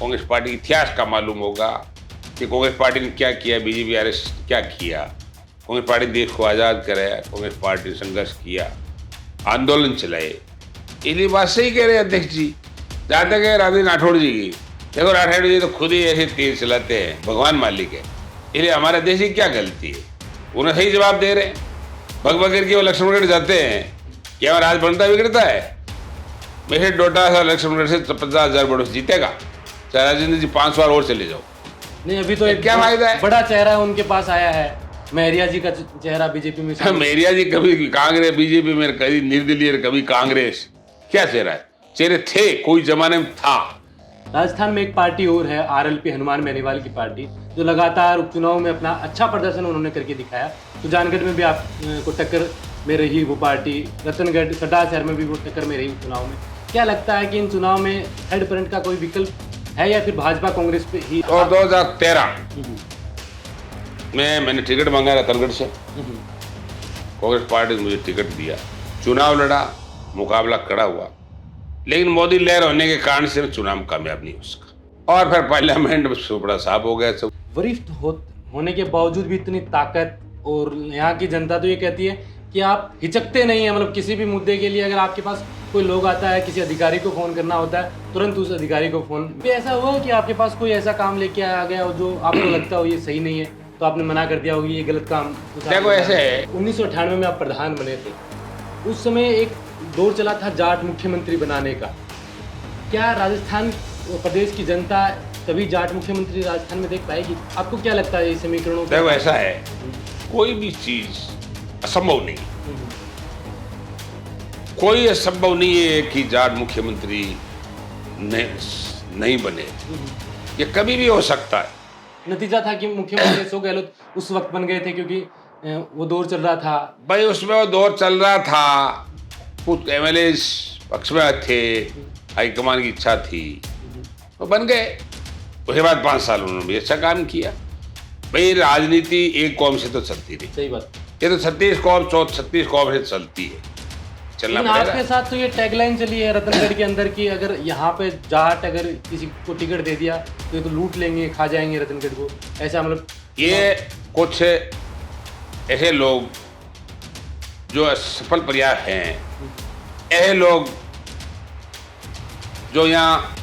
Congress party के इतिहास का मालूम होगा कि कांग्रेस पार्टी ने क्या किया, बीजेपी आरएस क्या किया। कांग्रेस पार्टी देश को आज़ाद कराया, कांग्रेस पार्टी ने संघर्ष किया, आंदोलन चलाए। इसलिए बात सही कह रहे हैं अध्यक्ष जी। जहाँ तक है राजेंद्र राठौड़ जी की, देखो राठौड़ जी तो खुद ही ऐसे तीर चलाते हैं, भगवान मालिक है। इसलिए हमारे देश की क्या गलती है, उन्हें सही जवाब दे रहे हैं। भग भग करके वो लक्ष्मणगढ़ जाते हैं, क्या राज बनता बिगड़ता है? मेरे डोटा सा लक्ष्मणगढ़ से 50,000 वोटों से जीतेगा, चाहे राजेंद्र जी 5 बार और चले जाओ। नहीं, अभी तो एक क्या फायदा है? बड़ा चेहरा उनके पास आया है, महरिया जी का चेहरा बीजेपी में। महरिया जी कभी कांग्रेस बीजेपी में, कभी निर्दलीय, कभी कांग्रेस। क्या चेहरा है? चेहरे थे, कोई जमाने में था। राजस्थान में एक पार्टी और है, आरएलपी, हनुमान बेनीवाल की पार्टी, जो लगातार उपचुनाव में अपना अच्छा प्रदर्शन उन्होंने करके दिखाया। सुजानगढ़ में भी आपको टक्कर में रही वो पार्टी, रतनगढ़, सड्डा शहर में भी वो टक्कर में रही चुनाव में। क्या लगता है कि इन चुनाव में थर्ड फ्रंट का कोई विकल्प है या फिर भाजपा कांग्रेस पे ही? और 2013 में मैंने टिकट मांगा रतनगढ़ से, कांग्रेस पार्टी ने मुझे टिकट दिया, चुनाव लड़ा, मुकाबला कड़ा हुआ, लेकिन मोदी लहर होने के कारण से चुनाव में कामयाब नहीं हो सका। और फिर पार्लियामेंट में सुपड़ा साफ हो गया सब। वरिष्ठ होने के बावजूद भी इतनी ताकत, और यहाँ की जनता तो ये कहती है कि आप हिचकते नहीं है, मतलब किसी भी मुद्दे के लिए अगर आपके पास कोई लोग आता है, किसी अधिकारी को फोन करना होता है, तुरंत उस अधिकारी को फोन। ऐसा हुआ कि आपके पास कोई ऐसा काम लेके आ गया हो जो आपको लगता हो ये सही नहीं है, तो आपने मना कर दिया होगी ये गलत काम? देखो ऐसे है, 1998 में आप प्रधान बने थे, उस समय एक दौर चला था जाट मुख्यमंत्री बनाने का। क्या राजस्थान प्रदेश की जनता कभी जाट मुख्यमंत्री राजस्थान में देख पाएगी? आपको क्या लगता है ये समीकरणों? देखो ऐसा है, कोई भी चीज असंभव नहीं, कोई असंभव नहीं है कि जाट मुख्यमंत्री नहीं बने, ये कभी भी हो सकता है। नतीजा था कि मुख्यमंत्री अशोक गहलोत उस वक्त बन गए थे क्योंकि वो दौर चल रहा था। भाई उसमें वो दौर चल रहा था, कुछ एमएलए पक्ष में थे, हाईकमान की इच्छा थी, वो बन गए। उसके बाद 5 साल उन्होंने भी अच्छा काम किया। भाई राजनीति एक कौम से तो चलती नहीं, सही बात। ये तो 36 कौम से चलती है, चलना पड़ेगा। आपके साथ तो ये टैगलाइन चली है रतनगढ़ के अंदर की, अगर यहाँ पे जाट अगर किसी को टिकट दे दिया तो ये तो लूट लेंगे, खा जाएंगे रतनगढ़ को, ऐसा मतलब। ये कुछ ऐसे लोग जो असफल प्रयास हैं, ऐसे लोग जो यहाँ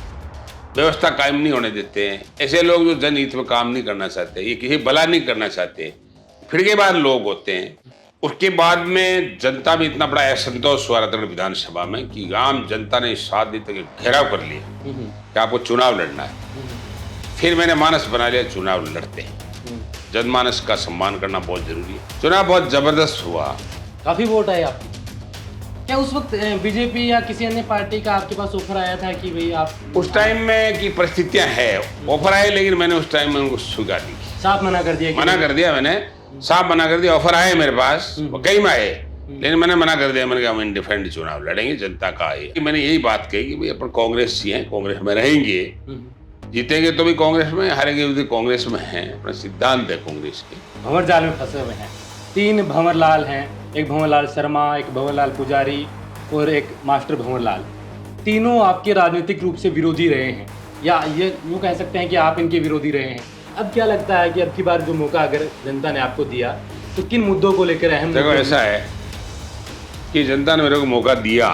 व्यवस्था कायम नहीं होने देते हैं, ऐसे लोग जो जनहित में काम नहीं करना चाहते, ये किसी भला नहीं करना चाहते, फिर के बाद लोग होते हैं। उसके बाद में जनता में इतना बड़ा असंतोष हुआ रतनगढ़ विधानसभा में कि आम जनता ने 7 दिन तक घेराव कर लिया कि आपको चुनाव लड़ना है। फिर मैंने मानस बना लिया, चुनाव लड़ते हैं, जनमानस का सम्मान करना बहुत जरूरी है। चुनाव बहुत जबरदस्त हुआ, काफी वोट आए आपके। क्या उस वक्त बीजेपी या किसी अन्य पार्टी का आपके पास ऑफर आया था कि भाई आप? उस टाइम में की परिस्थितियां है, ऑफर आए, लेकिन मैंने उस टाइम में उनको स्वीकार नहीं किया, साफ मना कर दिया? मना कर दिया मैंने, साफ मना कर दिया। ऑफर आए मेरे पास, कई में आए, लेकिन मैंने मना कर दिया। मैंने कहा हम इंडिपेंडेंट चुनाव लड़ेंगे, जनता का आए। मैंने यही बात कही कि भाई अपन कांग्रेस ही हैं, कांग्रेस में रहेंगे, जीतेंगे तो भी कांग्रेस में, हारेंगे भी कांग्रेस में हैं, अपना सिद्धांत है कांग्रेस के। भंवर जाल में फंसे हुए हैं, 3 भंवरलाल हैं, एक भंवरलाल शर्मा, एक भंवरलाल पुजारी और एक मास्टर भंवरलाल। तीनों आपके राजनीतिक रूप से विरोधी रहे हैं, या ये यूँ कह सकते हैं कि आप इनके विरोधी रहे हैं। अब क्या लगता है कि अब की बार जो मौका अगर जनता ने आपको दिया तो किन मुद्दों को लेकर अहम? देखो ऐसा है कि जनता ने मेरे को मौका दिया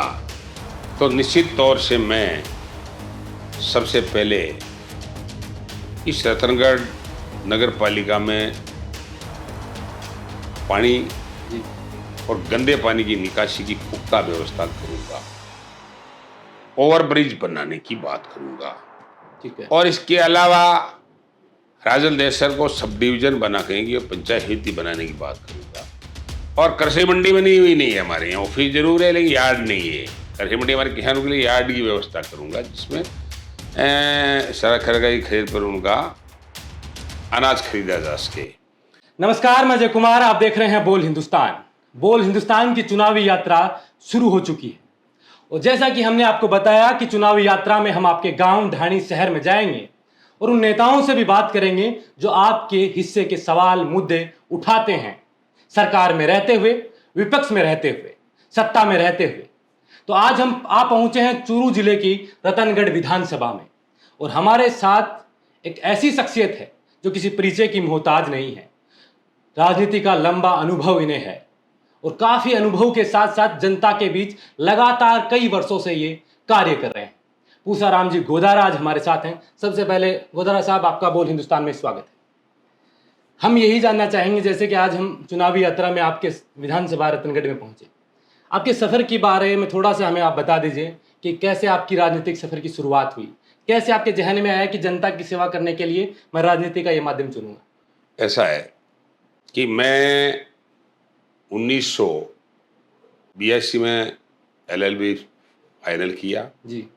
तो निश्चित तौर से मैं सबसे पहले इस रतनगढ़ नगर पालिका में पानी और गंदे पानी की निकासी की पुख्ता व्यवस्था करूंगा, ओवरब्रिज बनाने की बात करूंगा, ठीक है, और इसके अलावा राजल देसर को सब डिवीजन बना करेंगे और पंचायत समिति बनाने की बात करूंगा। और कृषि मंडी में नहीं है हमारे यहाँ, ऑफिस जरूर है लेकिन यार्ड नहीं है। कृषि मंडी हमारे किसानों के लिए यार्ड की व्यवस्था करूंगा, जिसमें सरकार की खरीद पर उनका अनाज खरीदा जा सके। नमस्कार, मैं जय कुमार, आप देख रहे हैं बोल हिंदुस्तान। बोल हिंदुस्तान की चुनावी यात्रा शुरू हो चुकी है, और जैसा कि हमने आपको बताया कि चुनावी यात्रा में हम आपके गांव ढाणी शहर में जाएंगे और उन नेताओं से भी बात करेंगे जो आपके हिस्से के सवाल मुद्दे उठाते हैं, सरकार में रहते हुए, विपक्ष में रहते हुए, सत्ता में रहते हुए। तो आज आप पहुंचे हैं चूरू जिले की रतनगढ़ विधानसभा में, और हमारे साथ एक ऐसी शख्सियत है जो किसी परिचय की मोहताज नहीं है। राजनीति का लंबा अनुभव इन्हें है और काफी अनुभव के साथ साथ जनता के बीच लगातार कई वर्षों से ये कार्य कर रहे हैं। पूसाराम जी गोदारा आज हमारे साथ हैं। सबसे पहले गोदारा साहब, आपका बोल हिंदुस्तान में स्वागत है। हम यही जानना चाहेंगे, जैसे कि आज हम चुनावी यात्रा में आपके विधानसभा रतनगढ़ में पहुंचे, आपके सफर के बारे में थोड़ा सा हमें आप बता दीजिए कि कैसे आपकी राजनीतिक सफर की शुरुआत हुई, कैसे आपके जहन में आया कि जनता की सेवा करने के लिए मैं राजनीति का ये माध्यम चुनूंगा। ऐसा है कि मैं 1982 में एलएलबी फाइनल किया। जी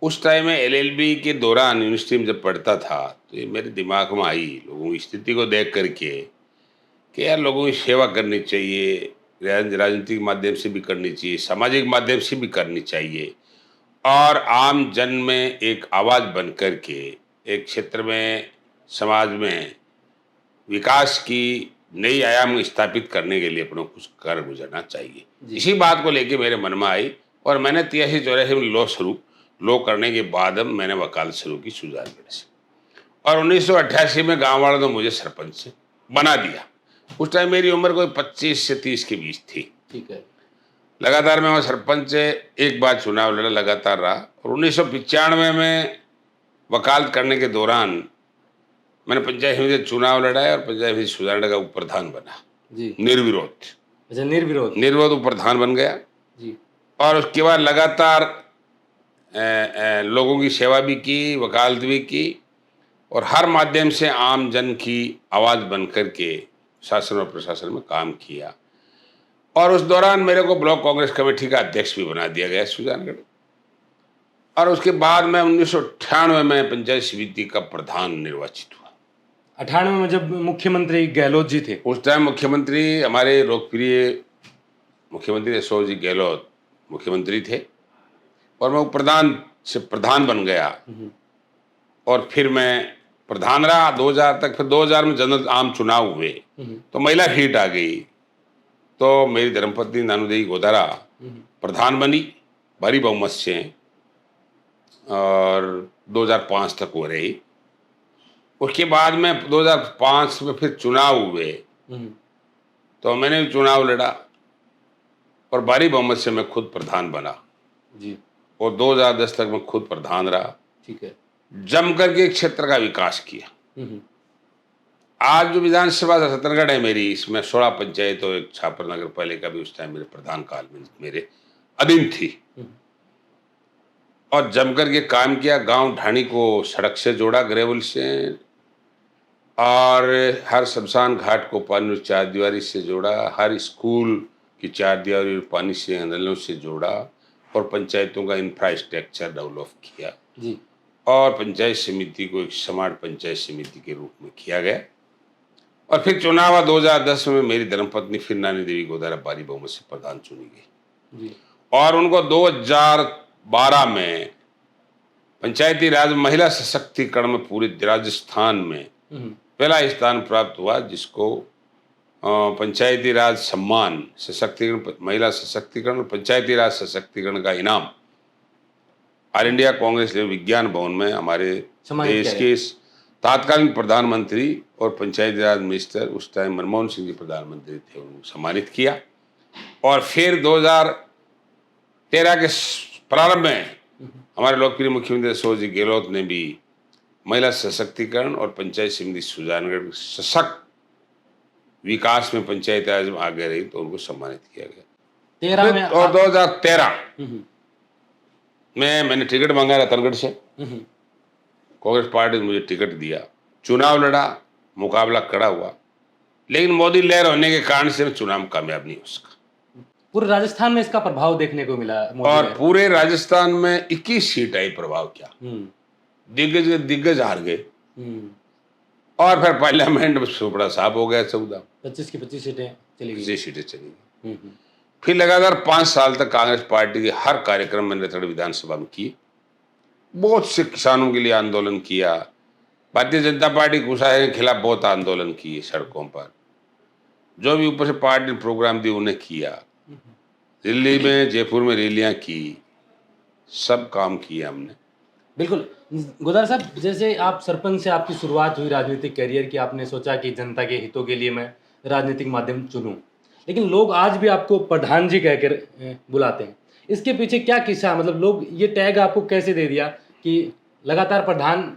उस टाइम में एलएलबी के दौरान यूनिवर्सिटी में जब पढ़ता था तो ये मेरे दिमाग में आई, लोगों की स्थिति को देख करके, कि यार लोगों की सेवा करनी चाहिए, राजनीतिक माध्यम से भी करनी चाहिए, सामाजिक माध्यम से भी करनी चाहिए, और आम जन में एक आवाज़ बन कर के एक क्षेत्र में, समाज में विकास की नई आयाम स्थापित करने के लिए अपना कुछ कर गुजरना चाहिए। इसी बात को लेके मेरे मन में आई और मैंने 83-84 में लॉ करने के बाद मैंने वकालत शुरू की सुजानगढ़ से, और 1988 में गांव वालों ने मुझे सरपंच बना दिया। उस टाइम मेरी उम्र कोई 25 से 30 के बीच थी। ठीक है। लगातार मैं वहाँ सरपंच एक बार चुनाव लड़ा, लगातार रहा, और 1995 में वकालत करने के दौरान मैंने पंचायत समिति चुनाव लड़ाया और पंचायत समिति सुजानगढ़ का उप प्रधान बना जी। निर्विरोध। अच्छा, निर्विरोध उप प्रधान बन गया जी। और उसके बाद लगातार लोगों की सेवा भी की, वकालत भी की, और हर माध्यम से आम जन की आवाज़ बन कर के शासन और प्रशासन में काम किया। और उस दौरान मेरे को ब्लॉक कांग्रेस कमेटी का अध्यक्ष भी बना दिया गया सुजानगढ़। और उसके बाद मैं 1998 में पंचायत समिति का प्रधान निर्वाचित हुआ। 98 में जब मुख्यमंत्री गहलोत जी थे, उस टाइम मुख्यमंत्री हमारे लोकप्रिय मुख्यमंत्री अशोक जी गहलोत मुख्यमंत्री थे, और मैं प्रधान से प्रधान बन गया, और फिर मैं प्रधान रहा 2000 तक। फिर 2000 में जनरल आम चुनाव हुए तो महिला सीट आ गई, तो मेरी धर्मपत्नी नानूदेवी गोदारा प्रधान बनी भारी बहुमत से, और 2005 तक हो रही। उसके बाद में 2005 में फिर चुनाव हुए तो मैंने भी चुनाव लड़ा और भारी बहुमत से मैं खुद प्रधान बना जी। और 2010 तक मैं खुद प्रधान रहा। ठीक है। जम करके क्षेत्र का विकास किया। आज जो विधानसभा रतनगढ़ है मेरी, इसमें 16 पंचायत और एक छापर नगर पालिका भी उस टाइम मेरे प्रधान काल में मेरे अधीन थी, और जम करके काम किया। गांव ढाणी को सड़क से जोड़ा, ग्रेवल से, और हर शमशान घाट को पानी चार दीवारी से जोड़ा, हर स्कूल की चार दीवारी पानी से नलों से जोड़ा, और पंचायतों का इंफ्रास्ट्रक्चर डेवलप किया जी। और पंचायत समिति को एक स्मार्ट पंचायत समिति के रूप में किया गया। और फिर चुनाव 2010 में मेरी धर्मपत्नी फिर नानी देवी गोदारा भारी बहुमत से प्रधान चुनी गई जी। और उनको 2012 में पंचायती राज महिला सशक्तिकरण में पूरे राजस्थान में पहला स्थान प्राप्त हुआ, जिसको पंचायती राज सम्मान सशक्तिकरण, महिला सशक्तिकरण, पंचायती राज सशक्तिकरण का इनाम ऑल इंडिया कांग्रेस विज्ञान भवन में हमारे देश के तात्कालीन प्रधानमंत्री और पंचायती राज मिनिस्टर उस टाइम मनमोहन सिंह जी प्रधानमंत्री थे, उनको सम्मानित किया। और फिर 2013 के प्रारंभ में हमारे लोकप्रिय मुख्यमंत्री अशोक जी गहलोत ने भी महिला सशक्तिकरण और पंचायत समिति सुजानगढ़ सशक्त विकास में पंचायत राज में आगे रही तो उनको सम्मानित किया गया। 13 में और 2013 में मैंने टिकट मांगा रतनगढ़ से, कांग्रेस पार्टी ने मुझे टिकट दिया, चुनाव लड़ा, मुकाबला कड़ा हुआ, लेकिन मोदी लहर होने के कारण से चुनाव में कामयाब नहीं हो सका। पूरे राजस्थान में इसका प्रभाव देखने को मिला और पूरे राजस्थान में 21 सीट आई, प्रभाव क्या, दिग्गज हार गए, और फिर पार्लियामेंट में सुपड़ा साहब हो गया, 25 की 25 सीटें चली गई। 25 सीटें चली गई। फिर लगातार 5 साल तक कांग्रेस पार्टी के हर कार्यक्रम में रतनगढ़ विधानसभा में किए, बहुत से किसानों के लिए आंदोलन किया, भारतीय जनता पार्टी घुसाए के खिलाफ बहुत आंदोलन किए सड़कों पर, जो भी ऊपर से पार्टी ने प्रोग्राम दिए उन्हें किया, दिल्ली में जयपुर में रैलियां की, सब काम किए हमने। बिल्कुल। गोदार साहब, जैसे आप सरपंच से आपकी शुरुआत हुई राजनीतिक करियर की, आपने सोचा कि जनता के हितों के लिए मैं राजनीतिक माध्यम चुनूँ। लेकिन लोग आज भी आपको प्रधान जी कहकर बुलाते हैं। इसके पीछे क्या किस्सा है? मतलब लोग ये टैग आपको कैसे दे दिया कि लगातार प्रधान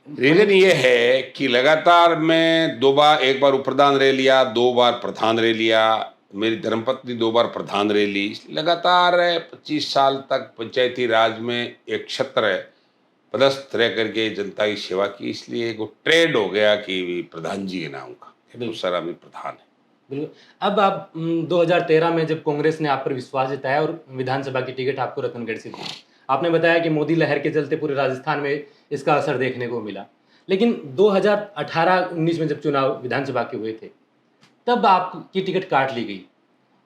रीजन ये है कि लगातार मैं 2 बार, 1 बार उप प्रधान रह लिया, 2 बार प्रधान रह लिया, मेरी धर्मपत्नी 2 बार प्रधान रह ली। लगातार 25 साल तक पंचायती राज में एक छत्र पदस्थ रह करके जनता की सेवा की, इसलिए एक वो ट्रेंड हो गया कि प्रधान जी के नाम का, तो सर अभी प्रधान है। बिल्कुल। अब आप 2013 में जब कांग्रेस ने आप पर विश्वास जताया और विधानसभा की टिकट आपको रतनगढ़ से दी, आपने बताया कि मोदी लहर के चलते पूरे राजस्थान में इसका असर देखने को मिला। लेकिन 2018-19 में जब चुनाव विधानसभा के हुए थे, तब आपकी टिकट काट ली गई।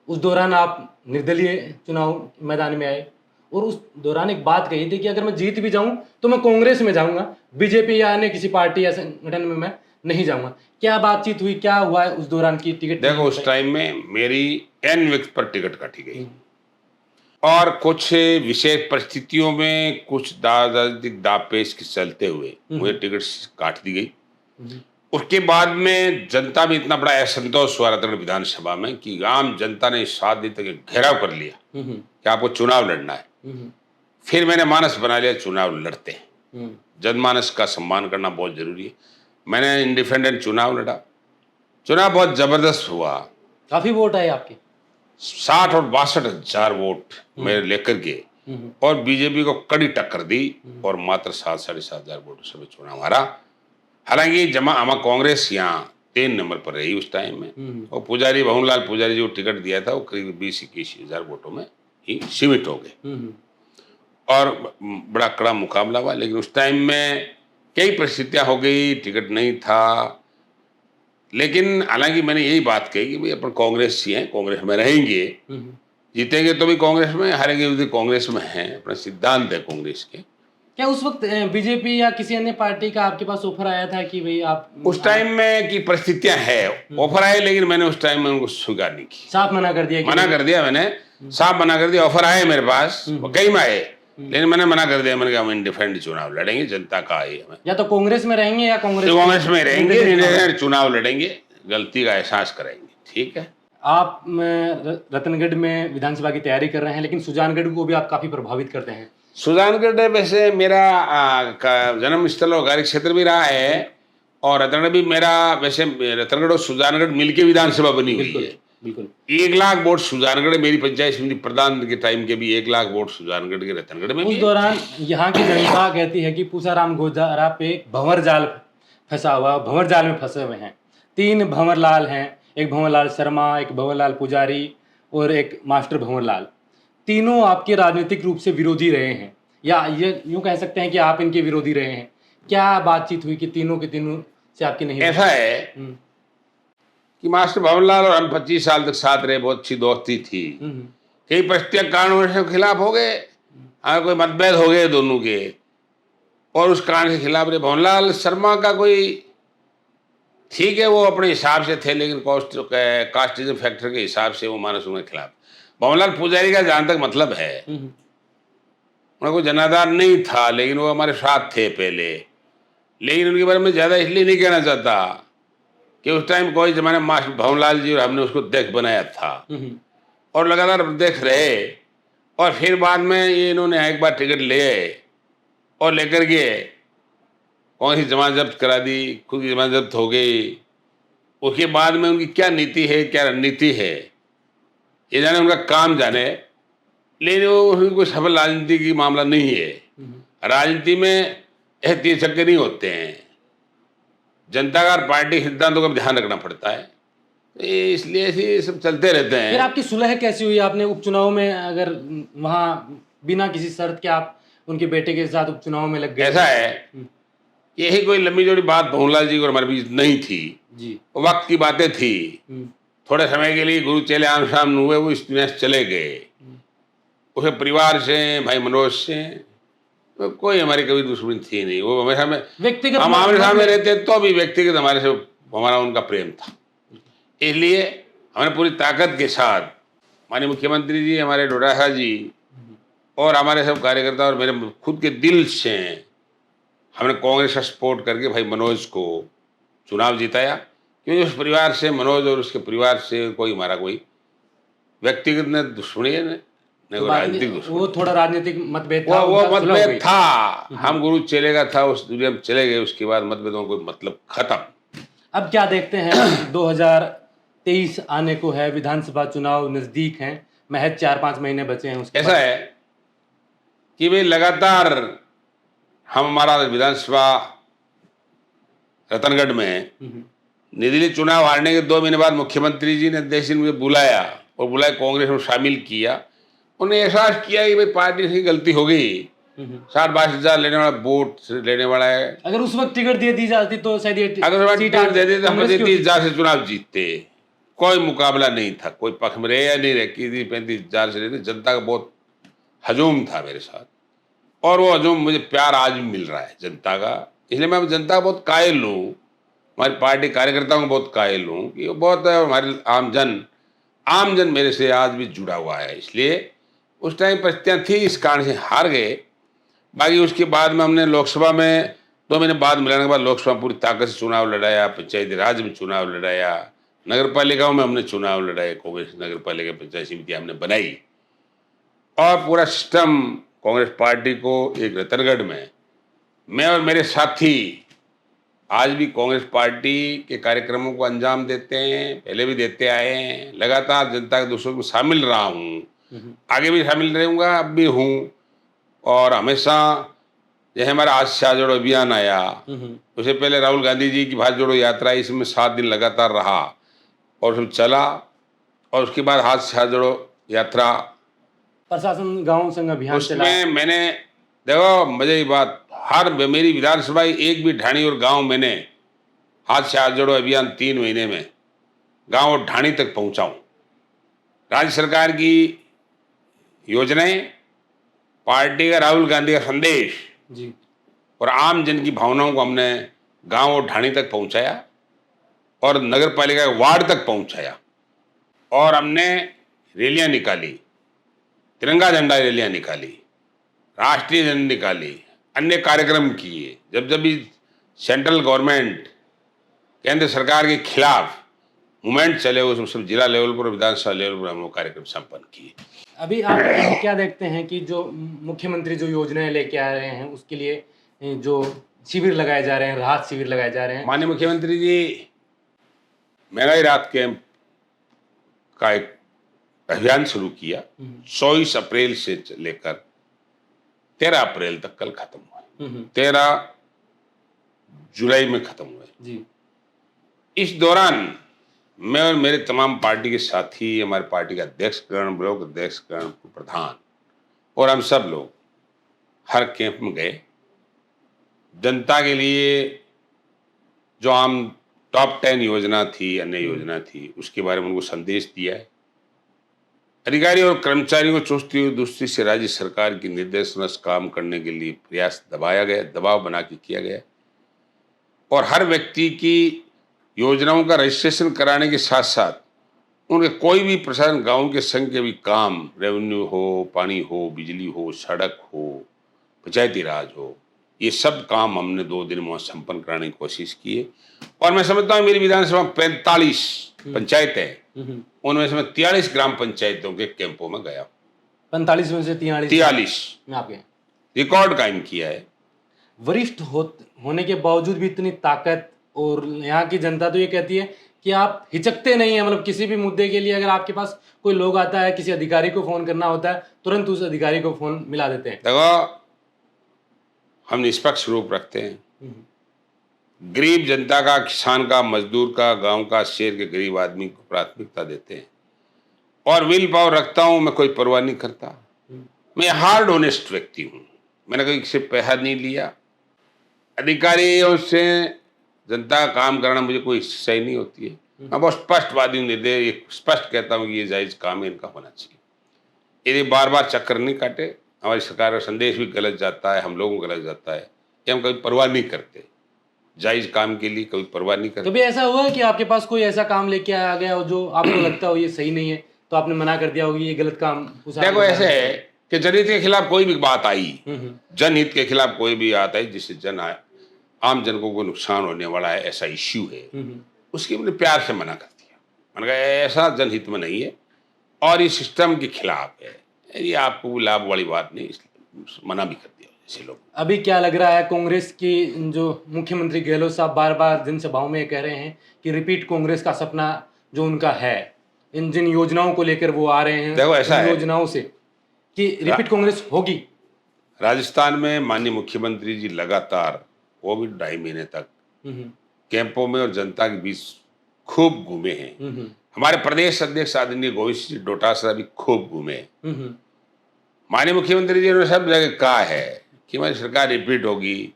उस दौरान आप निर्दलीय चुनाव मैदान में आए और उस दौरान एक बात कही थी कि अगर मैं जीत भी जाऊं तो मैं कांग्रेस में जाऊंगा, बीजेपी या अन्य किसी पार्टी या संगठन में मैं नहीं जाऊंगा। क्या बातचीत हुई, क्या हुआ है उस दौरान की टिकट? देखो, उस टाइम में मेरी एन वक्त पर टिकट काटी गई और कुछ विशेष परिस्थितियों में कुछ राजनीतिक दांवपेच के चलते हुए मुझे टिकट काट दी गई। उसके बाद में जनता में इतना बड़ा असंतोष हुआ रतनगढ़ विधानसभा में कि आम जनता ने 7 दिन तक घेराव कर लिया कि आपको चुनाव लड़ना है। फिर मैंने मानस बना लिया चुनाव लड़ते हैं, जनमानस का सम्मान करना बहुत जरूरी है। मैंने इंडिपेंडेंट चुनाव लड़ा, चुनाव बहुत जबरदस्त हुआ। काफी वोट आए आपके? 60 और 62 हजार वोट मेरे लेकर के, और बीजेपी को कड़ी टक्कर दी और मात्र 7 साढ़े 7 हजार वोट से चुनाव हारा। हालांकि जमा हमारा कांग्रेस यहाँ 3 नंबर पर रही उस टाइम में, और पुजारी भवनलाल पुजारी जो टिकट दिया था वो करीब 20-21 हजार वोटों में ही सीमित हो गए और बड़ा कड़ा मुकाबला हुआ। लेकिन उस टाइम में कई परिस्थितियां हो गई, टिकट नहीं था। लेकिन हालांकि मैंने यही बात कही कि भाई अपन कांग्रेस ही हैं, कांग्रेस में रहेंगे, जीतेंगे तो भी कांग्रेस में, हारेंगे भी कांग्रेस में हैं, अपना सिद्धांत है कांग्रेस के। क्या उस वक्त बीजेपी या किसी अन्य पार्टी का आपके पास ऑफर आया था कि भाई आप? उस टाइम में की परिस्थितियां है, ऑफर आए, लेकिन मैंने उस टाइम में उनको स्वीकार नहीं की, साफ मना कर दिया? मना कर दिया मैंने, साफ मना कर दिया। ऑफर आए मेरे पास, कई में आए, लेकिन मैंने मना कर दिया। मैंने कहा हम इंडिपेंडेंट चुनाव लड़ेंगे, जनता का आए हमें, या तो कांग्रेस में रहेंगे या कांग्रेस में रहेंगे, इंडिपेंडेंट चुनाव लड़ेंगे, गलती का एहसास करेंगे। ठीक है। आप रतनगढ़ में विधानसभा की तैयारी कर रहे हैं, लेकिन सुजानगढ़ को भी आप काफी प्रभावित करते हैं। सुजानगढ़ वैसे मेरा जन्म स्थल और कार्य क्षेत्र भी रहा है, और रतनगढ़ भी मेरा, वैसे रतनगढ़ और सुजानगढ़ मिलके विधानसभा बनी हुई है। बिल्कुल। 1 लाख वोट सुजानगढ़, मेरी पंचायत समिति प्रधान के टाइम के भी 1 लाख वोट सुजानगढ़ के रतनगढ़ में। उस दौरान यहाँ की जनता कहती है कि पूसाराम गोजारा पे भंवर जाल फंसा हुआ, भंवर जाल में फंसे हुए हैं। 3 भंवरलाल हैं, एक भंवरलाल शर्मा, एक भंवरलाल पुजारी और एक मास्टर भंवरलाल। तीनों आपके राजनीतिक रूप से विरोधी रहे हैं, या ये यूं कह सकते हैं कि आप इनके विरोधी रहे हैं। क्या बातचीत हुई कि तीनों के तीनों से आपकी नहीं? ऐसा है कि मास्टर भंवरलाल और हम 25 साल तक साथ रहे, बहुत अच्छी दोस्ती थी। कई परिस्थितियां कारणों से खिलाफ हो गए, अगर कोई मतभेद हो गए दोनों के, और उस कारण के खिलाफ रहे। भंवरलाल शर्मा का कोई ठीक है, वो अपने हिसाब से थे, लेकिन कास्टिज्म फैक्टर के हिसाब से वो मानस उनके खिलाफ। भंवरलाल पुजारी का जहां तक मतलब है, उनका कोई जनाधार नहीं था, लेकिन वो हमारे साथ थे पहले। लेकिन उनके बारे में ज़्यादा इसलिए नहीं कहना चाहता कि उस टाइम कोई जमाने मास्टर भंवरलाल जी और हमने उसको देख बनाया था और लगातार देख रहे, और फिर बाद में ये इन्होंने एक बार टिकट ले आए और लेकर के कौन सी जमानत जब्त करा दी, खुद की जमानत जब्त हो गई। उसके बाद में उनकी क्या नीति है, क्या रणनीति है, ये जाने, उनका काम जाने। लेकिन वो उसमें कोई सफल राजनीति की मामला नहीं है। राजनीति में ऐसे तीर छक्के नहीं होते हैं, जनता का पार्टी सिद्धांतों का ध्यान रखना पड़ता है, इसलिए ऐसे सब चलते रहते हैं। फिर आपकी सुलह कैसी हुई? आपने उपचुनाव में, अगर वहाँ बिना किसी शर्त के आप उनके बेटे के साथ उपचुनाव में लग गए? ऐसा है, यही कोई लंबी जोड़ी बात भंवरलाल जी और हमारे बीच नहीं थी जी, वक्त की बातें थी। थोड़े समय के लिए गुरु चेले आम शाम हुए, वो इस दुनिया से चले गए। उसे परिवार से, भाई मनोज से तो कोई हमारी कभी दुश्मनी थी नहीं। वो हमेशा में व्यक्तिगत, हम आमने सामने रहते तो भी व्यक्तिगत हमारे से हमारा उनका प्रेम था। इसलिए हमने पूरी ताकत के साथ, माननीय मुख्यमंत्री जी, हमारे डोडासा जी और हमारे सब कार्यकर्ता और मेरे खुद के दिल से हमने कांग्रेस का सपोर्ट करके भाई मनोज को चुनाव जिताया, क्योंकि उस परिवार से, मनोज और उसके परिवार से कोई हमारा कोई व्यक्तिगत न दुश्मनी है न कोई राजनीतिक दुश्मनी। वो थोड़ा राजनीतिक मतभेद था, वो उनका सुलह हो मतभेद गई। था, हम गुरु चेले का था, उस दुनिया में चले गए, उसके बाद मतभेदों को मतलब खत्म। अब क्या देखते हैं 2023 आने को है, विधानसभा चुनाव नजदीक हैं, महज 4-5 महीने बचे हैं उसके ऐसा बाद। है कि भाई लगातार हम, हमारा विधानसभा रतनगढ़ में निर्दलीय चुनाव हारने के 2 महीने बाद मुख्यमंत्री जी ने अध्यक्ष जी ने मुझे बुलाया और बुलाया, कांग्रेस में शामिल किया। उन्हें एहसास किया कि भाई पार्टी से गलती हो गई, 60-62 लेने वाला वोट लेने वाला है, अगर उस वक्त टिकट दे दी जाती तो शायद ये अगर सीट टिकट दे देते तो हम कांग्रेस की 30,000 से चुनाव जीतते। कोई मुकाबला नहीं था, कोई पक्ष में रहे या नहीं रहे, 35,000 से लेते। जनता का बहुत हजूम था मेरे साथ, और वो हजूम मुझे प्यार आज भी मिल रहा है जनता का। इसलिए मैं जनता का बहुत कायल हूँ, हमारी पार्टी कार्यकर्ताओं को बहुत कायल हूँ कि वो बहुत हमारे आमजन मेरे से आज भी जुड़ा हुआ है। इसलिए उस टाइम परिस्थितियाँ थी, इस कारण से हार गए। बाकी उसके बाद में हमने लोकसभा में 2 महीने बाद मिलाने के बाद लोकसभा पूरी ताकत से चुनाव लड़ाया, पंचायती राज में चुनाव लड़ाया, नगर पालिकाओं में हमने चुनाव लड़ाए, कांग्रेस नगर पालिका पंचायत समिति हमने बनाई, और पूरा सिस्टम कांग्रेस पार्टी को एक रतनगढ़ में मैं और मेरे साथी आज भी कांग्रेस पार्टी के कार्यक्रमों को अंजाम देते हैं, पहले भी देते आए हैं। लगातार जनता के दुखों में शामिल रहा हूँ, आगे भी शामिल रहूँगा, अब भी हूँ। और हमेशा जैसे हमारा आज से हाथ जोड़ो अभियान आया, उससे पहले राहुल गांधी जी की हाथ जोड़ो यात्रा, इसमें 7 दिन लगातार रहा और सब चला, और उसके बाद हाथ से हाथ जोड़ो यात्रा, प्रशासन गांव संग अभियान चला। उसमें मैंने देखो मजे की बात, हर मेरी विधानसभा एक भी ढाणी और गांव मैंने हाथ से हाथ जोड़ो अभियान 3 महीने में गांव और ढाणी तक पहुंचाऊं। राज्य सरकार की योजनाएं, पार्टी का राहुल गांधी का संदेश जी। और आम जन की भावनाओं को हमने गांव और ढाणी तक पहुंचाया और नगर पालिका के वार्ड तक पहुंचाया। और हमने रैलियां निकाली, तिरंगा झंडा रैलियां निकाली, राष्ट्रीय झंडा निकाली, अन्य कार्यक्रम किए। जब जब भी सेंट्रल गवर्नमेंट, केंद्र सरकार के खिलाफ मूवमेंट चले, उस सब जिला लेवल पर, विधानसभा लेवल पर हम वो कार्यक्रम संपन्न किए। अभी आप क्या देखते हैं कि जो मुख्यमंत्री जो योजनाएं लेके आ रहे हैं, उसके लिए जो शिविर लगाए जा रहे हैं, राहत शिविर लगाए जा रहे हैं, माननीय मुख्यमंत्री जी महंगाई राहत कैंप का एक अभियान शुरू किया, 24 अप्रैल से लेकर 13 अप्रैल तक, कल खत्म हुआ, 13 जुलाई में खत्म हुए जी। इस दौरान मैं और मेरे तमाम पार्टी के साथी, हमारे पार्टी का अध्यक्षगण, ब्लॉक अध्यक्षगण, प्रधान और हम सब लोग हर कैंप में गए। जनता के लिए जो आम टॉप 10 योजना थी, अन्य योजना थी, उसके बारे में उनको संदेश दिया है। अधिकारी और कर्मचारियों को चुस्ती और दुरुस्ती से राज्य सरकार की निर्देशों से काम करने के लिए प्रयास दबाया गया, दबाव बना के किया गया। और हर व्यक्ति की योजनाओं का रजिस्ट्रेशन कराने के साथ साथ उनके कोई भी प्रशासन गांव के संघ के भी काम, रेवेन्यू हो, पानी हो, बिजली हो, सड़क हो, पंचायती राज हो, ये सब काम हमने 2 दिन में संपन्न कराने की कोशिश की है। और मैं समझता हूँ मेरी विधानसभा में 45 पंचायतें, उनमें से मैं 43 ग्राम पंचायतों के कैंपों में गया। 45 में से 43 आपके रिकॉर्ड कायम किया है। वरिष्ठ होने के बावजूद भी इतनी ताकत, और यहाँ की जनता तो ये कहती है कि आप हिचकते नहीं है, मतलब किसी भी मुद्दे के लिए अगर आपके पास कोई लोग आता है, किसी अधिकारी को फोन करना होता है, तुरंत उस अधिकारी को फोन मिला देते हैं। देखो, हम निष्पक्ष रूप रखते हैं। गरीब जनता का, किसान का, मजदूर का, गांव का, शहर के गरीब आदमी को प्राथमिकता देते हैं और विल पावर रखता हूं। मैं कोई परवाह नहीं करता। मैं हार्ड ऑनेस्ट व्यक्ति हूं, मैंने कहीं से पैसा नहीं लिया। अधिकारियों से जनता का काम कराना मुझे कोई सही नहीं होती है। मैं बहुत स्पष्टवादी हूँ, निर्दय स्पष्ट कहता हूँ कि ये जायज काम है, इनका होना चाहिए। यदि बार बार चक्कर नहीं काटे, हमारी सरकार का संदेश भी गलत जाता है, हम लोगों को गलत जाता है, कि हम कभी परवाह नहीं करते। जायज काम के लिए कभी परवाह नहीं करते। कभी ऐसा हुआ है कि आपके पास कोई ऐसा काम लेके आ गया हो जो आपको लगता हो ये सही नहीं है, तो आपने मना कर दिया होगी, ये गलत काम? देखो, ऐसे है कि जनहित के खिलाफ कोई भी बात आई, हम्म, जनहित के खिलाफ कोई भी बात आई जिससे आम जन को नुकसान होने वाला है, ऐसा इश्यू है, हम्म। उसकी मैंने प्यार से मना कर दिया। मैंने कहा ऐसा जनहित में नहीं है और ये सिस्टम के खिलाफ है, ये आपको लाभ वाली बात नहीं, इसलिए मना भी कर दिया ऐसे लोग। अभी क्या लग रहा है, कांग्रेस की जो मुख्यमंत्री गहलोत साहब बार बार जनसभाओं में कह रहे हैं कि रिपीट कांग्रेस का सपना जो उनका है, इन जिन योजनाओं को लेकर वो आ रहे हैं, देखो ऐसा इन है, योजनाओं से कि रिपीट कांग्रेस होगी। राजस्थान में माननीय मुख्यमंत्री जी लगातार वो भी 2.5 महीने तक हम्म, कैंपों में और जनता के बीच खूब घूमे हैं। हम्म, हमारे प्रदेश अध्यक्ष आदरणीय गोविंद सिंह डोटासरा भी खूब घूमे। हम्म, माननीय मुख्यमंत्री जी ने सब जगह कहा है कि हमारी सरकार रिपीट होगी,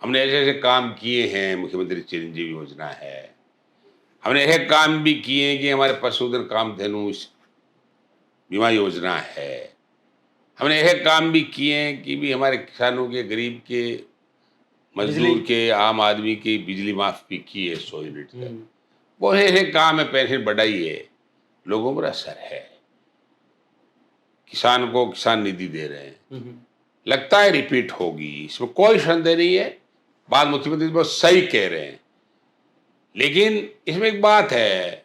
हमने ऐसे ऐसे काम किए हैं, मुख्यमंत्री चिरंजीवी योजना है, हमने ऐसे काम भी किए हैं कि हमारे पशुधन कामधेनु बीमा योजना है, हमने ऐसे काम भी किए हैं कि भी हमारे किसानों के, गरीब के, मजदूर के, आम आदमी की बिजली माफ भी की है 100 यूनिट तक। वो ऐसे काम है, पेंशन बढ़ाई है, लोगों पर असर है, किसान को किसान निधि दे रहे हैं, लगता है रिपीट होगी, इसमें कोई संदेह नहीं है। बात मुख्यमंत्री बहुत सही कह रहे हैं, लेकिन इसमें एक बात है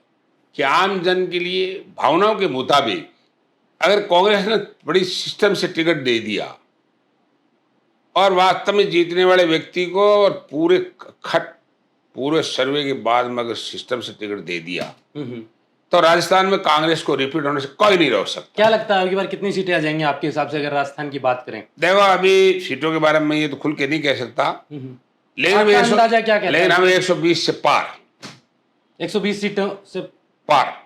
कि आम जन के लिए भावनाओं के मुताबिक अगर कांग्रेस ने बड़ी सिस्टम से टिकट दे दिया और वास्तव में जीतने वाले व्यक्ति को और पूरे सर्वे के बाद में अगर सिस्टम से टिकट दे दिया तो राजस्थान में कांग्रेस को रिपीट होने से कोई नहीं रोक सकता। क्या लगता है अगली बार कितनी सीटें आ जाएंगी आपके हिसाब से, अगर राजस्थान की बात करें? देखो अभी सीटों के बारे में ये तो खुल के नहीं कह सकता, लेकिन आपका अंदाजा क्या कहता है? लेकिन हमें 120 से पार, 120 सीटों से पार।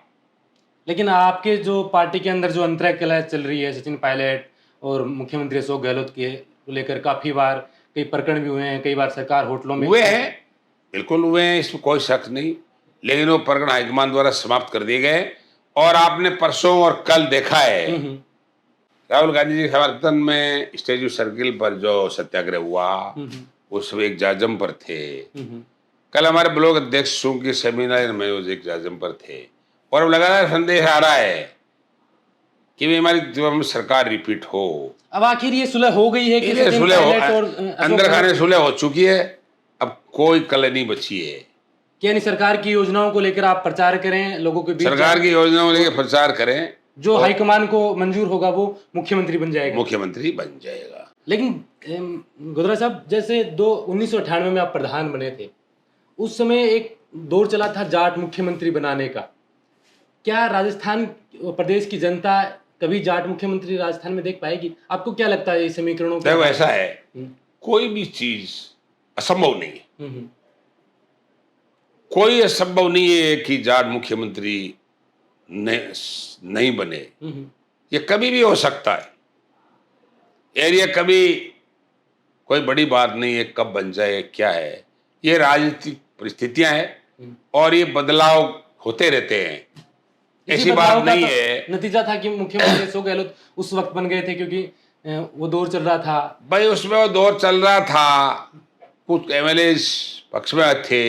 लेकिन आपके जो पार्टी के अंदर जो अंतरकलह चल रही है सचिन पायलट और मुख्यमंत्री अशोक गहलोत के लेकर, काफी बार कई प्रकरण भी हुए हैं, कई बार सरकार होटलों में हुए हैं, बिल्कुल हुए हैं, इसमें कोई शक नहीं, लेकिन वो प्रकरण हाईकमान द्वारा समाप्त कर दिए गए। और आपने परसों और कल देखा है राहुल गांधी जी समर्थन में स्टैच्यू सर्किल पर जो सत्याग्रह हुआ, उसमें एक जाजम पर थे। कल हमारे ब्लॉक अध्यक्ष के सेमिनार में एक जाजम पर थे, और अब लगातार संदेश आ रहा है कि भी हमारी जो सरकार रिपीट हो। अब आखिर ये सुलह हो गई है कि ये सचिन सुलह पायलट और अंदर खाने सुलह हो चुकी है, अब कोई कल नहीं बची है। यानी सरकार की योजनाओं को लेकर आप प्रचार करें, लोगों के बीच सरकार की योजनाओं को लेकर प्रचार करें, जो हाईकमान को मंजूर होगा वो मुख्यमंत्री बन जाएगा, मुख्यमंत्री बन जाएगा। लेकिन गोधरा साहब, जैसे 1998 में आप प्रधान बने थे, उस समय एक दौर चला था जाट मुख्यमंत्री बनाने का। क्या राजस्थान प्रदेश की जनता कभी जाट मुख्यमंत्री राजस्थान में देख पाएगी? आपको क्या लगता है इस समीकरणों देखो ऐसा है, कोई भी चीज असंभव नहीं है, कोई असंभव नहीं है कि जाट मुख्यमंत्री नहीं बने, ये कभी भी हो सकता है। एरिया कभी कोई बड़ी बात नहीं है, कब बन जाए क्या है, ये राजनीतिक परिस्थितियां हैं और ये बदलाव होते रहते हैं, ऐसी बात नहीं है। नतीजा था कि मुख्यमंत्री अशोक गहलोत उस वक्त बन गए थे क्योंकि वो दौर चल रहा था। भाई उसमें वो दौर चल रहा था, कुछ एमएलए पक्ष में थे,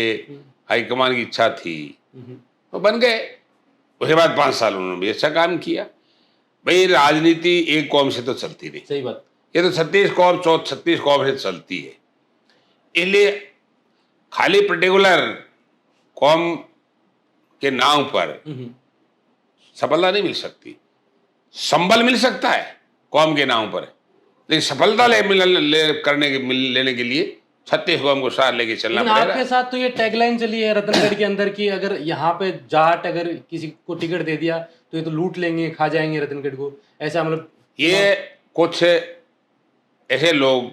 हाईकमान की इच्छा थी, वो बन गए। उसके बाद 5 साल उन्होंने भी अच्छा काम किया। भाई राजनीति एक कौम से तो चलती नहीं, सही बात, ये तो 36 कौम से चलती है, इसलिए खाली पर्टिकुलर कौम के नाम पर सफलता नहीं मिल सकती। संबल मिल सकता है कौम के नाम पर, लेकिन सफलता लेने के लिए 36 कौम को साथ लेके चलना पड़ेगा। आपके साथ तो ये टैगलाइन चली है रतनगढ़ के अंदर की, अगर यहाँ पे जाट अगर किसी को टिकट दे दिया तो ये तो लूट लेंगे, खा जाएंगे रतनगढ़ को, ऐसा मतलब। ये कुछ ऐसे लोग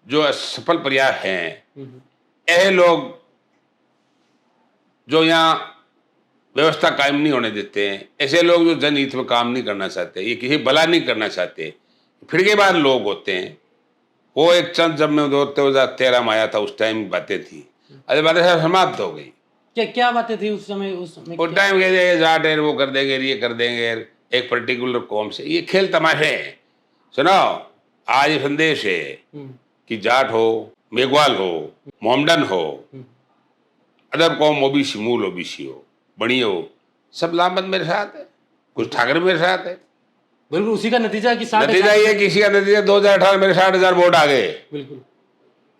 जो सफल प्रयास हैं, ऐसे लोग जो यहाँ व्यवस्था कायम नहीं होने देते हैं, ऐसे लोग जो जनहित में काम नहीं करना चाहते, ये किसी भला नहीं करना चाहते, फिर के बाद लोग होते हैं। वो एक चंद जब मैं 2013 में आया था, उस टाइम बातें थी, अरे बातें सब समाप्त हो गई। क्या बातें थी उस समय? उस टाइम कहते जाट है, वो कर देंगे, ये कर देंगे, एक पर्टिकुलर कौम से, ये खेल तमाशे हैं। सुनो, आज ये संदेश है कि जाट हो, मेघवाल हो, मोमडन हो, अदर कौम ओबीसी, मूल ओबीसी हो, बड़ी हो, सब लामबंद मेरे साथ है, कुछ ठाकरे मेरे साथ है, बिल्कुल उसी का नतीजा कि 60 नतीजा ये किसी का नतीजा 2018 मेरे 60,000 वोट आ गए। बिल्कुल।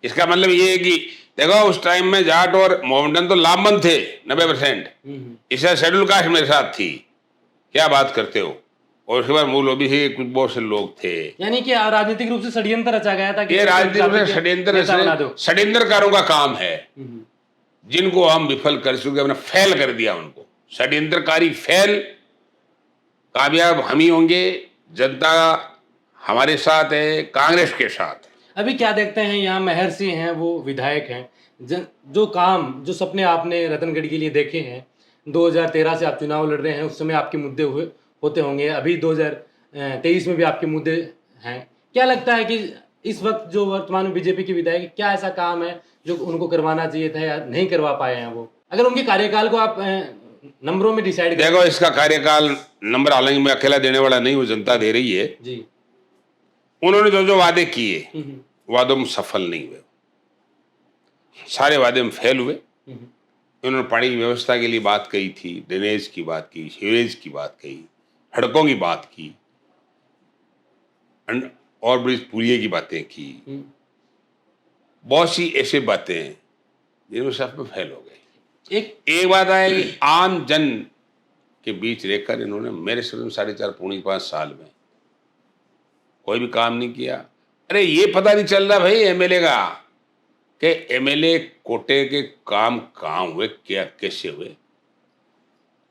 इसका मतलब ये है कि देखो उस टाइम में जाट और मोहम्मदन तो लामबंद थे 90%। इससे शेड्यूल कास्ट मेरे साथ थी, क्या बात करते हो। और उसके बाद मूल ओबीसी के कुछ बहुत से लोग थे। यानी कि राजनीतिक रूप से षड्यंत्र रचा गया था कि ये राजनीतिक रूप से षड्यंत्रकारों का काम है, जिनको हम विफल कर चुके, हमने फेल कर दिया उनको। षड्यंत्रकारी फेल, कामयाब हम ही होंगे। जनता हमारे साथ है, कांग्रेस के साथ है। अभी क्या देखते हैं यहाँ महर्षि हैं, वो विधायक हैं, जो सपने आपने रतनगढ़ के लिए देखे हैं, 2013 से आप चुनाव लड़ रहे हैं, उस समय आपके मुद्दे होते होंगे, अभी 2023 में भी आपके मुद्दे हैं। क्या लगता है कि इस वक्त जो वर्तमान में बीजेपी के विधायक, क्या ऐसा काम है जो उनको करवाना चाहिए था या नहीं करवा पाए हैं वो? अगर उनके कार्यकाल को आप नंबरों में डिसाइड देखो, इसका कार्यकाल नंबर हालांकि मैं अकेला देने वाला नहीं हूँ, जनता दे रही है जी। उन्होंने जो जो वादे किए वादों में सफल नहीं हुए, सारे वादे में फेल हुए। उन्होंने पानी की व्यवस्था के लिए बात कही थी, ड्रेनेज की बात की, सीवरेज की बात कही, सड़कों की बात की, और ब्रिज पुलिये की बातें की, बहुत सी ऐसी बातें हैं जिनमें सब में फेल हो गए। एक बात है कि आम जन के बीच रहकर इन्होंने मेरे समझ में 4.5 पौने 5 साल में कोई भी काम नहीं किया। अरे ये पता नहीं चल रहा भाई एमएलए का कि एमएलए कोटे के काम कहाँ हुए, क्या कैसे हुए।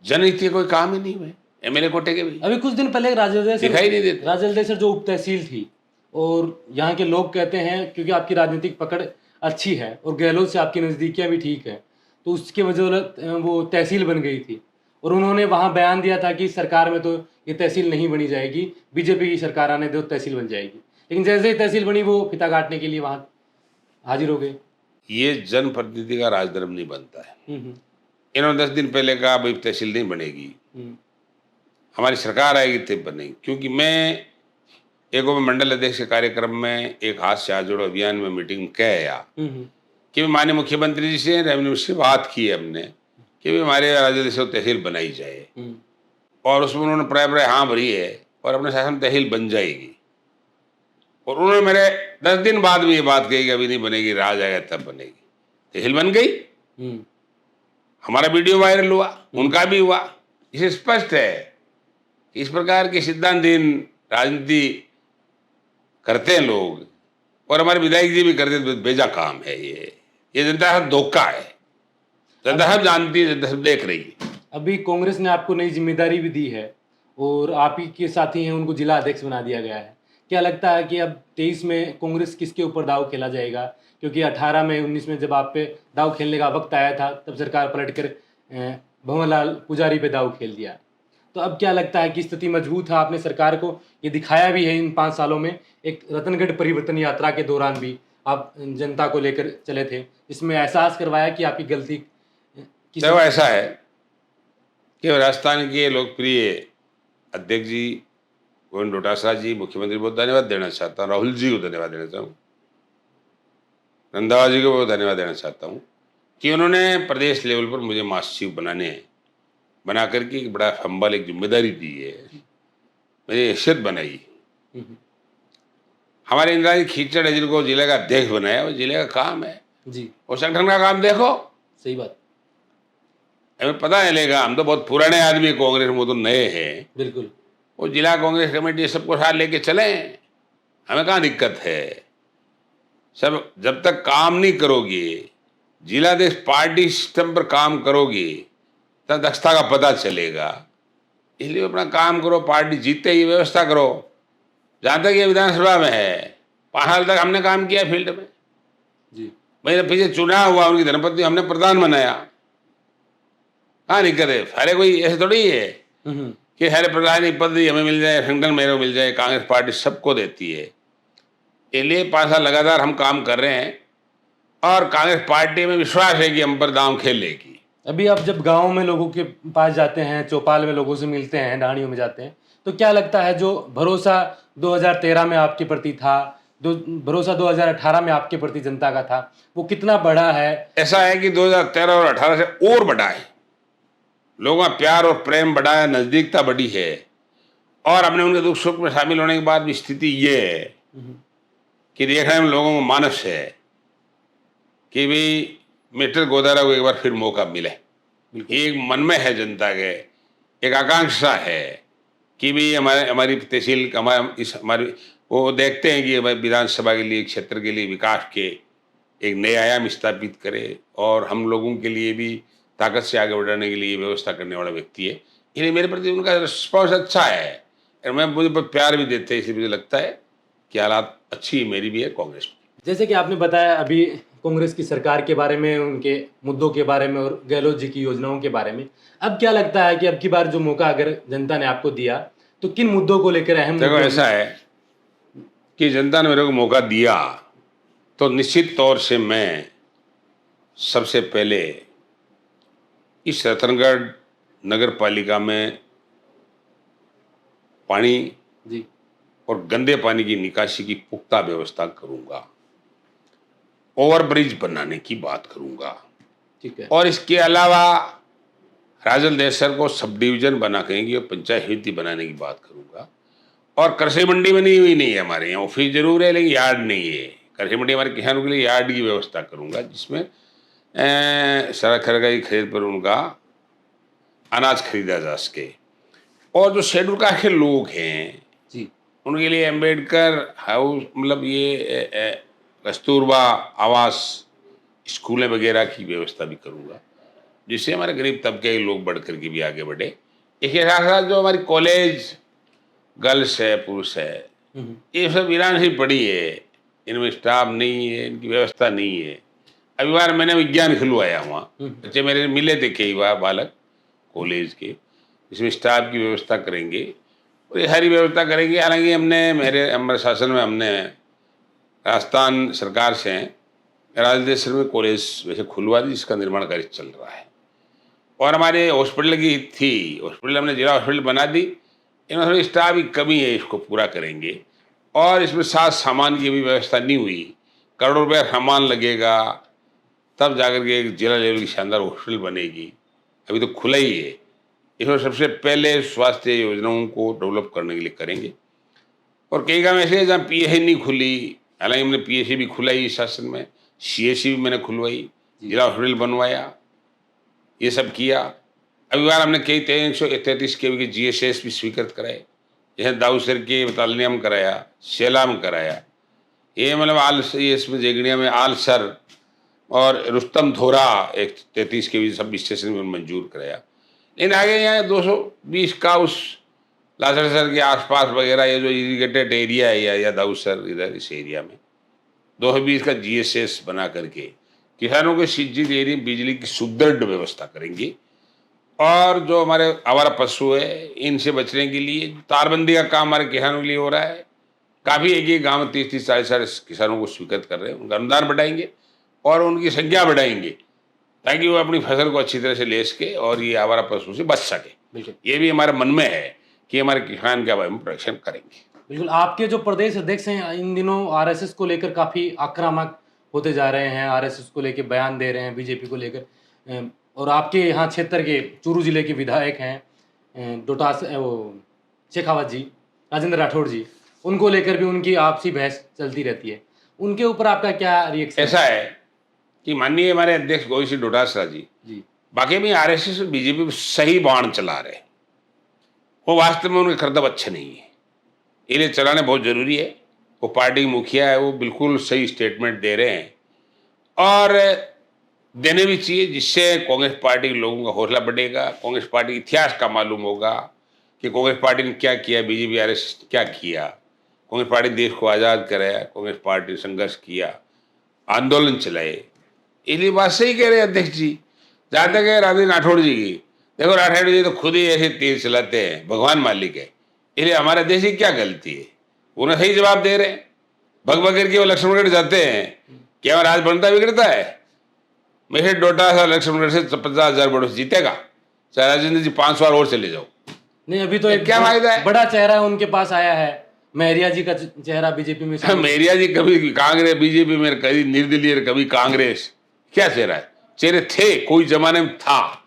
जनहित के कोई काम ही नहीं हुए एमएलए कोटे के भी। अभी कुछ दिन पहले दिखाई नहीं देते। राजलदेसर जो उप तहसील थी, और यहाँ के लोग कहते हैं क्योंकि आपकी राजनीतिक पकड़ अच्छी है और गहलोत से आपकी नज़दीकियाँ भी ठीक है, तो उसके वजह वो तहसील बन गई थी। और उन्होंने वहाँ बयान दिया था कि सरकार में तो ये तहसील नहीं बनी जाएगी, बीजेपी की सरकार आने दो तहसील बन जाएगी। लेकिन जैसे ही तहसील बनी वो फिता काटने के लिए वहाँ हाजिर हो गए। ये जनप्रतिनिधि का राजधर्म नहीं बनता है। इन्होंने 10 दिन पहले कहा भाई तहसील नहीं बनेगी, हमारी सरकार आएगी तब बनेगी। क्योंकि मैं एक मंडल अध्यक्ष के कार्यक्रम में एक हाथ से हाथ जोड़ो अभियान में मीटिंग में कह आया कि माननीय मुख्यमंत्री जी से रेवेन्यू से बात की है हमने कि भी हमारे राज्य से तहसील बनाई जाए, और उसमें उन्होंने प्राय हाँ भरी है और अपने शासन तहसील बन जाएगी। और उन्होंने मेरे 10 दिन बाद भी ये बात कही कि अभी नहीं बनेगी, राज आएगा तब बनेगी। तहसील बन गई, हमारा वीडियो वायरल हुआ, उनका भी हुआ। इसे स्पष्ट है इस प्रकार के सिद्धांतहीन राजनीति करते हैं लोग, और हमारे विधायक जी भी करते हैं। बेजा काम है ये जनता का धोखा है। जनता सब जानती है, जनता सब देख रही है। अभी कांग्रेस ने आपको नई जिम्मेदारी भी दी है और आप ही के साथी हैं, उनको जिला अध्यक्ष बना दिया गया है। क्या लगता है कि अब 23 में कांग्रेस किसके ऊपर दाव खेला जाएगा? क्योंकि 18 में 19 में जब आप पे दाव खेलने का वक्त आया था तब सरकार पलटकर भंवरलाल पुजारी पे दाव खेल दिया। तो अब क्या लगता है कि स्थिति मजबूत है? आपने सरकार को ये दिखाया भी है इन 5 सालों में। एक रतनगढ़ परिवर्तन यात्रा के दौरान भी आप जनता को लेकर चले थे, इसमें एहसास करवाया कि आपकी गलती तो ऐसा है कि राजस्थान के लोकप्रिय अध्यक्ष जी गोविंद डोटासरा जी, मुख्यमंत्री बहुत धन्यवाद देना चाहता हूँ, राहुल जी को धन्यवाद देना चाहता हूँ, रंधावा जी को बहुत धन्यवाद देना चाहता हूँ कि उन्होंने प्रदेश लेवल पर मुझे महासचिव बना करके एक बड़ा हम्बल एक जिम्मेदारी दी है, मेरी हैसियत बनाई। हमारे इंदिरा जी खींचड़ है जिनको जिले का अध्यक्ष बनाया, वो जिले का काम है जी, और संगठन का काम देखो। सही बात, हमें पता चलेगा। हम तो बहुत पुराने आदमी कांग्रेस में, वो तो नए हैं। बिल्कुल, वो जिला कांग्रेस कमेटी सबको साथ लेके चले, हमें कहाँ दिक्कत है। सब जब तक काम नहीं करोगे, जिलाध्यक्ष पार्टी सिस्टम पर काम करोगे, तब दक्षता का पता चलेगा। इसलिए अपना काम करो, पार्टी जीते ही व्यवस्था करो। जहाँ तक ये विधानसभा में है, 5 साल तक हमने काम किया फील्ड में जी। मेरे पीछे चुनाव हुआ, उनकी धर्मपत्नी हमने प्रधान बनाया। कहाँ दिक्कत है? सारे कोई ऐसे थोड़ी है कि सारे प्रधान पद हमें मिल जाए, संगठन मेरे को मिल जाए। कांग्रेस पार्टी सबको देती है। इसलिए 5 साल लगातार हम काम कर रहे हैं और कांग्रेस पार्टी में विश्वास है कि हम पर दांव खेल लेगी। अभी आप जब गांव में लोगों के पास जाते हैं, चौपाल में लोगों से मिलते हैं, ढाणियों में जाते हैं, तो क्या लगता है जो भरोसा 2013 में आपके प्रति था, भरोसा 2018 में आपके प्रति जनता का था, वो कितना बढ़ा है? ऐसा है कि 2013 और 18 से और बढ़ा है। लोगों का प्यार और प्रेम बढ़ा है, नजदीकता बढ़ी है। और हमने उनके दुख सुख में शामिल होने के बाद भी स्थिति ये है कि देखने में लोगों को मानस है कि भाई मिस्टर गोदारा को एक बार फिर मौका मिले। एक मन में है जनता के, एक आकांक्षा है कि भाई हमारी तहसील हमारी वो देखते हैं कि हमारी विधानसभा के लिए, क्षेत्र के लिए विकास के एक नए आयाम स्थापित करे और हम लोगों के लिए भी ताकत से आगे बढ़ाने के लिए व्यवस्था करने वाला व्यक्ति है। इसलिए मेरे प्रति उनका रिस्पॉन्स अच्छा है और मुझे प्यार भी देते हैं। इसलिए मुझे लगता है कि हालात अच्छी मेरी भी है, कांग्रेस में। जैसे कि आपने बताया अभी कांग्रेस की सरकार के बारे में, उनके मुद्दों के बारे में और गहलोत जी की योजनाओं के बारे में, अब क्या लगता है कि अब की बार जो मौका अगर जनता ने आपको दिया तो किन मुद्दों को लेकर अहम देखो, ऐसा है कि जनता ने मेरे को मौका दिया तो निश्चित तौर से मैं सबसे पहले इस रतनगढ़ नगर पालिका में पानी जी और गंदे पानी की निकासी की पुख्ता व्यवस्था करूंगा, ओवरब्रिज बनाने की बात करूंगा, ठीक है, और इसके अलावा राजल देसर को सब डिवीजन बना करेंगे और पंचायत समिति बनाने की बात करूंगा। और कृषि मंडी बनी हुई नहीं है हमारे यहाँ, ऑफिस जरूर है लेकिन यार्ड नहीं है। कृषि मंडी हमारे किसानों के लिए यार्ड की व्यवस्था करूंगा जिसमें सरकारी खरीद पर उनका अनाज खरीदा जा सके। और जो शेड्यूल कास्ट के लोग हैं जी उनके लिए अम्बेडकर हाउस, मतलब ये कस्तूरबा आवास स्कूलें वगैरह की व्यवस्था भी करूंगा जिससे हमारे गरीब तबके के लोग बढ़ कर के भी आगे बढ़े। इसके साथ साथ जो हमारी कॉलेज गर्ल्स है, पुरुष है, ये सब वीरान ही पड़ी है, इनमें स्टाफ नहीं है, इनकी व्यवस्था नहीं है। अभी बार मैंने विज्ञान खुलवाया वहाँ, बच्चे मेरे मिले थे कई बार बालक कॉलेज के, इसमें स्टाफ की व्यवस्था करेंगे और ये सारी व्यवस्था करेंगे। हालांकि हमारे शासन में हमने राजस्थान सरकार से राजदेसर में कॉलेज वैसे खुलवा दी जिसका निर्माण कार्य चल रहा है। और हमारे हॉस्पिटल की थी, हॉस्पिटल हमने जिला हॉस्पिटल बना दी, इनमें थोड़ी स्टाफ की कमी है, इसको पूरा करेंगे। और इसमें साथ सामान की भी व्यवस्था नहीं हुई, करोड़ों रुपया सामान लगेगा तब जाकर के एक जिला लेवल की शानदार हॉस्पिटल बनेगी, अभी तो खुला ही है। इसमें सबसे पहले स्वास्थ्य योजनाओं को डेवलप करने के लिए करेंगे। और कई गाँव ऐसे हैं जहाँ पीएचसी नहीं खुली, हालांकि हमने पीएचसी भी खुलाई इस शासन में, सीएचसी भी मैंने खुलवाई, जिला हॉस्पिटल बनवाया, ये सब किया। अभी बार हमने कई 333 केवी के जीएसएस भी स्वीकृत कराए, जैसे दाऊसर के बतालनिया में कराया, शेला में कराया, ये मतलब इसमें जेगड़िया में आलसर और रुस्तम धोरा एक 33 केवी सब स्टेशन में मंजूर कराया। लेकिन आगे यहाँ 220 का उस लासरसर के आसपास वगैरह ये जो इरीगेटेड एरिया है या दाऊसर इधर इस एरिया में 220 का जीएसएस बना करके किसानों के सिंचित एरिया बिजली की सुदृढ़ व्यवस्था करेंगे। और जो हमारे आवारा पशु है इनसे बचने के लिए तारबंदी का काम हमारे किसानों के लिए हो रहा है। काफ़ी एक गाँव में 30-40 किसानों को स्वीकृत कर रहे हैं, उनका अनुदान बढ़ाएंगे और उनकी संख्या बढ़ाएंगे ताकि वो अपनी फसल को अच्छी तरह से ले सके और ये आवारा पशु से बच सके। ये भी हमारे मन में है कि हमारे किसान के बारे में प्रोटेक्शन करेंगे। बिल्कुल। आपके जो प्रदेश अध्यक्ष हैं इन दिनों आरएसएस को लेकर काफ़ी आक्रामक होते जा रहे हैं, आरएसएस को लेकर बयान दे रहे हैं, बीजेपी को लेकर। और आपके यहाँ क्षेत्र के चूरू जिले के विधायक हैं डोटास वो शेखावत जी, राजेंद्र राठौड़ जी, उनको लेकर भी उनकी आपसी बहस चलती रहती है, उनके ऊपर आपका क्या रिएक्शन? ऐसा है कि माननीय हमारे अध्यक्ष गोविंद सिंह डोटासरा जी बाकी में आरएसएस और बीजेपी सही बाण चला रहे, वो वास्तव में उनके कर्तव्य अच्छे नहीं है, इन्हें चलाने बहुत जरूरी है। वो पार्टी की मुखिया है, वो बिल्कुल सही स्टेटमेंट दे रहे हैं और देने भी चाहिए, जिससे कांग्रेस पार्टी के लोगों का हौसला बढ़ेगा। कांग्रेस पार्टी के इतिहास का मालूम होगा कि कांग्रेस पार्टी ने क्या किया, बीजेपी आरएसएस ने क्या किया। कांग्रेस पार्टी देश को आज़ाद कराया, कांग्रेस पार्टी ने संघर्ष किया, आंदोलन चलाए, इसलिए बात सही कह रहे हैं अध्यक्ष जी। जहाँ तक है राजेंद्र राठौड़ जी की, देखो राठौड़ जी तो खुद ही ऐसे तीर चलाते हैं, भगवान मालिक है, इसलिए हमारे देश की क्या गलती है, उन्हें सही जवाब दे रहे हैं। भग भग करके वो लक्ष्मणगढ़ जाते हैं, क्या राज बनता बिगड़ता है? मेरे डोटासरा लक्ष्मणगढ़ से 50,000 वोट जीतेगा, चाहे राजेंद्र जी 5 बार और चले जाओ। नहीं, अभी तो एक क्या फायदा है? बड़ा चेहरा उनके पास आया है, मेहरिया जी का चेहरा बीजेपी में। मेहरिया जी कभी कांग्रेस बीजेपी में, कभी निर्दलीय, कभी कांग्रेस, क्या चेहरा है? चेहरे थे, कोई जमाने में था,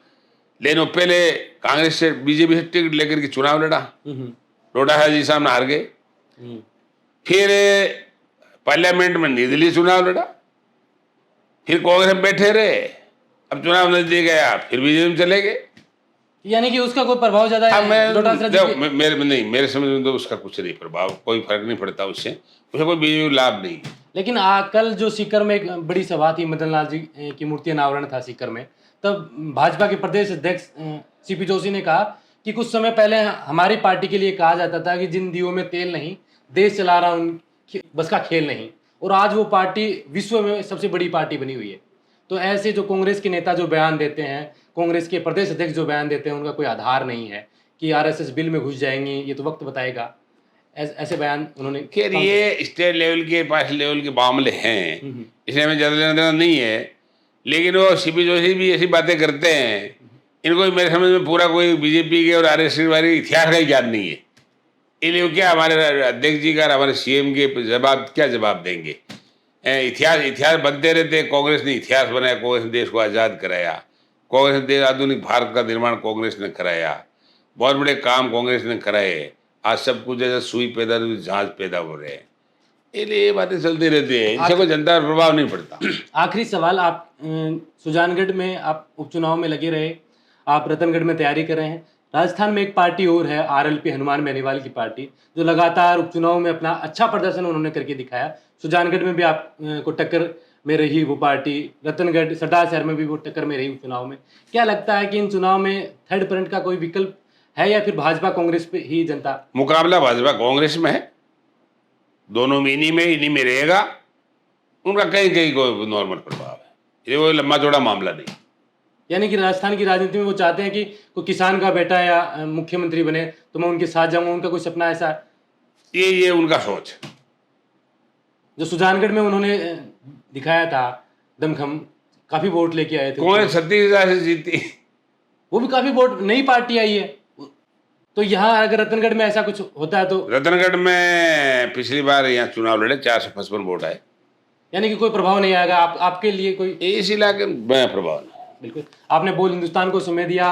लेकिन वो पहले कांग्रेस से बीजेपी से टिकट लेकर के चुनाव लड़ा, लोटा जी सामने हार गए। फिर पार्लियामेंट में निर्दलीय चुनाव लड़ा, फिर कांग्रेस में बैठे रहे। अब चुनाव नजदीक आया, फिर बीजेपी में चले गए। यानी कि उसका कोई प्रभाव ज्यादा हाँ, डोटासरा जी के- मेरे समझ में तो उसका कुछ नहीं प्रभाव, कोई फर्क नहीं पड़ता उससे, उसे कोई बीजेपी लाभ नहीं। लेकिन कल जो सीकर में एक बड़ी सभा थी, मदन लाल जी की मूर्ति अनावरण था सीकर में, तब भाजपा के प्रदेश अध्यक्ष सीपी जोशी ने कहा कि कुछ समय पहले हमारी पार्टी के लिए कहा जाता था कि जिन दियों में तेल नहीं, देश चला रहा उन बस का खेल नहीं, और आज वो पार्टी विश्व में सबसे बड़ी पार्टी बनी हुई है। तो ऐसे जो कांग्रेस के नेता जो बयान देते हैं, कांग्रेस के प्रदेश अध्यक्ष जो बयान देते हैं, उनका कोई आधार नहीं है कि आरएसएस बिल में घुस जाएंगे, ये तो वक्त बताएगा। ऐसे बयान उन्होंने। खैर ये स्टेट लेवल के, पार्टी लेवल के मामले हैं, इसमें हमें ज़्यादा लेना देना नहीं है। लेकिन वो सीपी जोशी भी ऐसी बातें करते हैं, इनको मेरे समझ में पूरा कोई बीजेपी के और आरएसएस वाले इतिहास का ही ज्ञान नहीं है। इसलिए क्या हमारे अध्यक्ष जी का, हमारे सीएम के क्या जवाब देंगे? इतिहास बनते रहते। कांग्रेस ने इतिहास बनाया, कांग्रेस ने देश को आज़ाद कराया, कांग्रेस ने आधुनिक भारत का निर्माण कांग्रेस ने कराया, बहुत बड़े काम कांग्रेस ने कराए। आज सब कुछ जैसे सुई पैदा हुई जहाज पैदा हो रहे हैं। इसलिए ये बातें चलती रहती है, इनसे कोई जनता पर प्रभाव नहीं पड़ता। आखिरी सवाल, आप सुजानगढ़ में आप उपचुनाव में लगे रहे, आप रतनगढ़ में तैयारी कर रहे हैं। राजस्थान में एक पार्टी और है, आरएलपी, हनुमान बेनीवाल की पार्टी, जो लगातार उपचुनाव में अपना अच्छा प्रदर्शन उन्होंने करके दिखाया। सुजानगढ़ में भी आप को टक्कर में रही वो पार्टी, रतनगढ़ सरदार शहर में भी वो टक्कर में रही उपचुनाव में। क्या लगता है कि इन चुनाव में थर्ड फ्रंट का कोई विकल्प है, या फिर भाजपा कांग्रेस पे ही जनता? मुकाबला भाजपा कांग्रेस में है, दोनों में इन्हीं में रहेगा। उनका कहीं कहीं कोई नॉर्मल प्रभाव है, ये वो लंबा चौड़ा मामला नहीं। यानी कि राजस्थान की राजनीति में वो चाहते हैं कि कोई किसान का बेटा या मुख्यमंत्री बने तो मैं उनके साथ जाऊंगा, उनका कोई सपना ऐसा है? ये उनका सोच है। जो सुजानगढ़ में उन्होंने दिखाया था दमखम, काफी वोट लेके आए थे, कांग्रेस 36,000 से जीती, वो भी काफी वोट, नई पार्टी आई है। तो यहाँ अगर रतनगढ़ में ऐसा कुछ होता है तो? रतनगढ़ में पिछली बार यहाँ चुनाव लड़े, 455 वोट आए। यानी कि कोई प्रभाव नहीं आएगा आपके लिए कोई? इस इलाके में प्रभाव नहीं। बिल्कुल। आपने बोल हिंदुस्तान को समय दिया,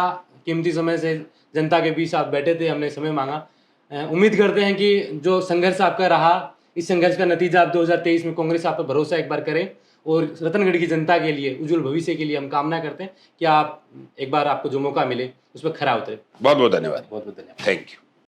कीमती समय से जनता के बीच आप बैठे थे, हमने समय मांगा। उम्मीद करते हैं कि जो संघर्ष आपका रहा, इस संघर्ष का नतीजा आप 2023 में कांग्रेस आप पर भरोसा एक बार करें, और रतनगढ़ की जनता के लिए, उज्जवल भविष्य के लिए हम कामना करते हैं कि आप एक बार, आपको जो मौका मिले उस पर खरा उतरे। बहुत बहुत धन्यवाद। बहुत बहुत धन्यवाद। Thank you.